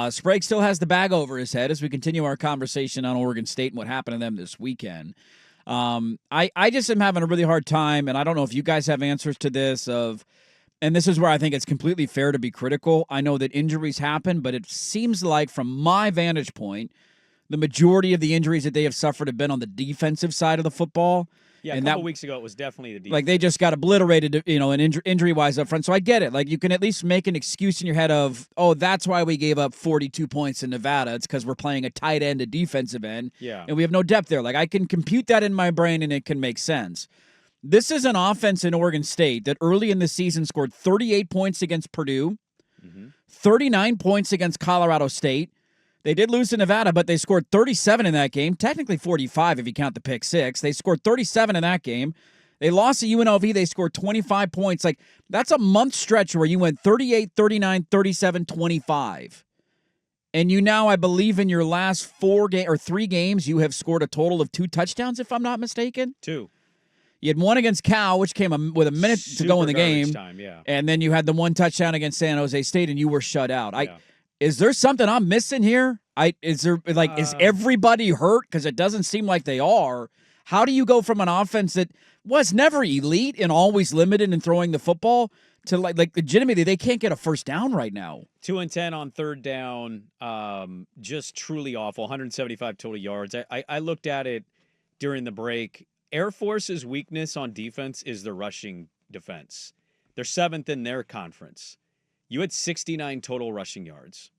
Sprague still has the bag over his head as we continue our conversation on Oregon State and what happened to them this weekend. I just am having a really hard time, and I don't know if you guys have answers to this and this is where I think it's completely fair to be critical. I know that injuries happen, but it seems like from my vantage point, the majority of the injuries that they have suffered have been on the defensive side of the football. Yeah, a couple weeks ago, it was definitely the defense. Like, they just got obliterated, injury-wise up front. So I get it. Like, you can at least make an excuse in your head of, oh, that's why we gave up 42 points in Nevada. It's because we're playing a tight end, a defensive end, and we have no depth there. Like, I can compute that in my brain, and it can make sense. This is an offense in Oregon State that early in the season scored 38 points against Purdue, 39 points against Colorado State. They did lose to Nevada, but they scored 37 in that game, technically 45 if you count the pick six. They scored 37 in that game. They lost to UNLV. They scored 25 points. Like, that's a month stretch where you went 38, 39, 37, 25. And you now, I believe, in your last 3 games, you have scored a total of 2 touchdowns, if I'm not mistaken. 2. You had one against Cal, which came with a minute to go in the game. Time, yeah. And then you had the 1 touchdown against San Jose State, and you were shut out. Is there something I'm missing here? Is everybody hurt? Because it doesn't seem like they are. How do you go from an offense that was never elite and always limited in throwing the football to like legitimately they can't get a first down right now? 2 and 10 on third down, just truly awful. 175 total yards. I looked at it during the break. Air Force's weakness on defense is the rushing defense. They're 7th in their conference. You had 69 total rushing yards.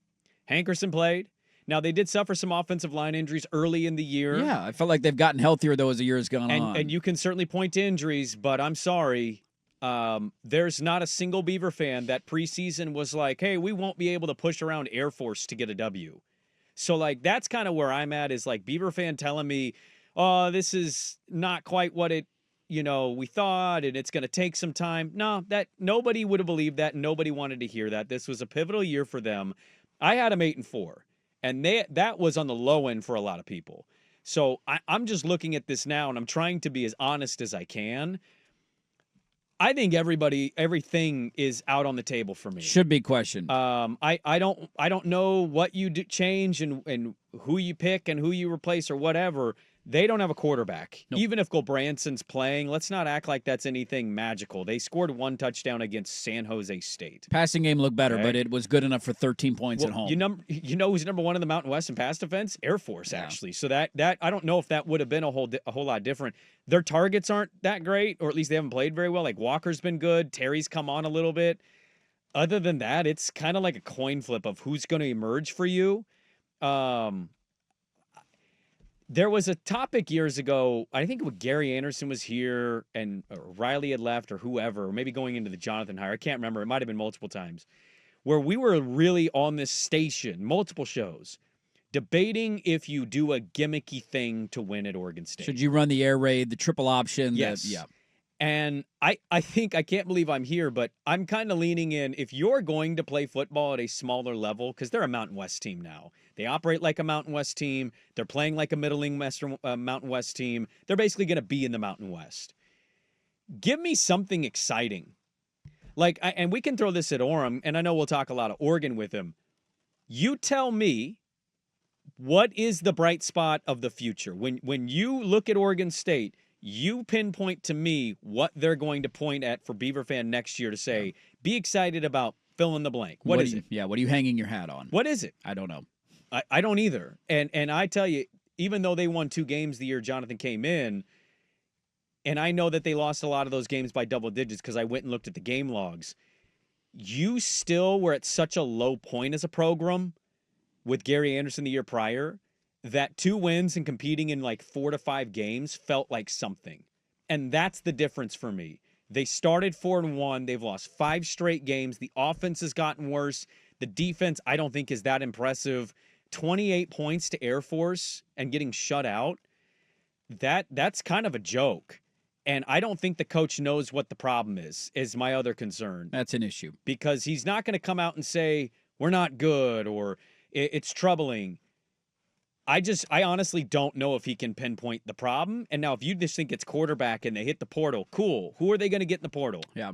Hankerson played. Now, they did suffer some offensive line injuries early in the year. Yeah, I felt like they've gotten healthier, though, as the year has gone on. And you can certainly point to injuries, but I'm sorry. There's not a single Beaver fan that preseason was like, hey, we won't be able to push around Air Force to get a W. So, like, that's kind of where I'm at is, like, Beaver fan telling me, oh, this is not quite what we thought, and it's going to take some time. No, that nobody would have believed that. Nobody wanted to hear that. This was a pivotal year for them. I had them 8-4, and that was on the low end for a lot of people. So I'm just looking at this now, and I'm trying to be as honest as I can. I think everything is out on the table for me. Should be questioned. I don't know what you change and who you pick and who you replace or whatever. They don't have a quarterback. Nope. Even if Gulbranson's playing, let's not act like that's anything magical. They scored 1 touchdown against San Jose State. Passing game looked better, but it was good enough for 13 points at home. You know who's number 1 in the Mountain West in pass defense? Air Force, actually. So that I don't know if that would have been a whole lot different. Their targets aren't that great, or at least they haven't played very well. Like, Walker's been good. Terry's come on a little bit. Other than that, it's kind of like a coin flip of who's going to emerge for you. There was a topic years ago, I think when Gary Anderson was here and Riley had left or whoever, or maybe going into the Jonathan hire. I can't remember. It might have been multiple times, where we were really on this station, multiple shows, debating if you do a gimmicky thing to win at Oregon State. Should you run the air raid, the triple option? Yes. And I think, I can't believe I'm here, but I'm kind of leaning in, if you're going to play football at a smaller level, because they're a Mountain West team now. They operate like a Mountain West team. They're playing like a middling Mountain West team. They're basically going to be in the Mountain West. Give me something exciting. And we can throw this at Orem, and I know we'll talk a lot of Oregon with him. You tell me, what is the bright spot of the future? When you look at Oregon State, you pinpoint to me what they're going to point at for Beaver fan next year to say, be excited about fill in the blank. What is it? Yeah, what are you hanging your hat on? What is it? I don't know. I don't either. And I tell you, even though they won 2 games the year Jonathan came in, and I know that they lost a lot of those games by double digits because I went and looked at the game logs, you still were at such a low point as a program with Gary Anderson the year prior that 2 wins and competing in like 4 to 5 games felt like something. And that's the difference for me. They started 4-1. They've lost 5 straight games. The offense has gotten worse. The defense, I don't think, is that impressive. 28 points to Air Force and getting shut out. That's kind of a joke. And I don't think the coach knows what the problem is my other concern. That's an issue. Because he's not going to come out and say, we're not good or it's troubling. I honestly don't know if he can pinpoint the problem. And now if you just think it's quarterback and they hit the portal, cool. Who are they going to get in the portal? Yeah.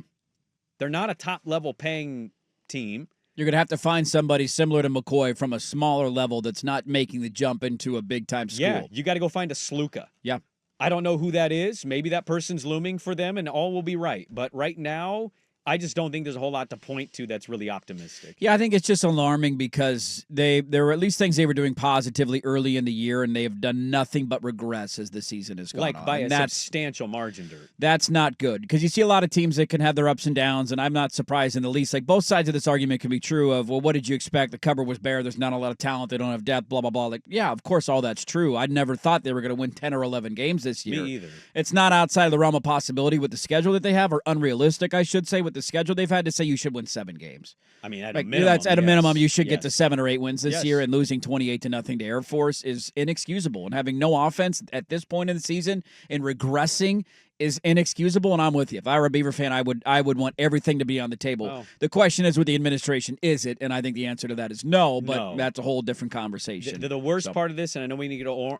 They're not a top-level paying team. You're going to have to find somebody similar to McCoy from a smaller level that's not making the jump into a big-time school. Yeah, you got to go find a Sluka. Yeah. I don't know who that is. Maybe that person's looming for them and all will be right. But right now, I just don't think there's a whole lot to point to that's really optimistic. Yeah, I think it's just alarming because there were at least things they were doing positively early in the year, and they have done nothing but regress as the season has gone on. By a substantial margin, Dirt. That's not good because you see a lot of teams that can have their ups and downs, and I'm not surprised in the least. Like, both sides of this argument can be true of, well, what did you expect? The cupboard was bare. There's not a lot of talent. They don't have depth, blah, blah, blah. Like, yeah, of course, all that's true. I never thought they were going to win 10 or 11 games this year. Me either. It's not outside of the realm of possibility with the schedule that they have, or unrealistic, I should say, with the schedule they've had to say you should win 7 games. I mean, at a minimum, a minimum, you should get to 7 or 8 wins this year, and losing 28-0 to Air Force is inexcusable. And having no offense at this point in the season and regressing is inexcusable. And I'm with you. If I were a Beaver fan, I would want everything to be on the table. Oh. The question is with the administration, is it? And I think the answer to that is no. But that's a whole different conversation. The worst part of this, and I know we need to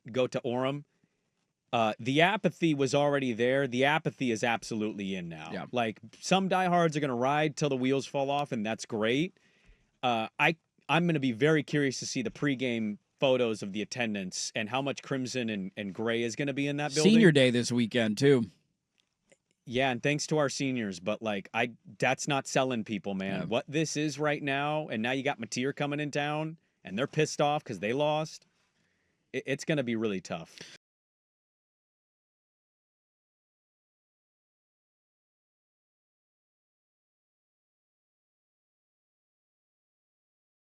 go to Orem. The apathy was already there. The apathy is absolutely in now. Yeah. Like, some diehards are going to ride till the wheels fall off, and that's great. I'm going to be very curious to see the pregame photos of the attendance and how much crimson and gray is going to be in that building. Senior day this weekend, too. Yeah, and thanks to our seniors, but that's not selling people, man. Yeah. What this is right now, and now you got Mateer coming in town, and they're pissed off because they lost. It's going to be really tough.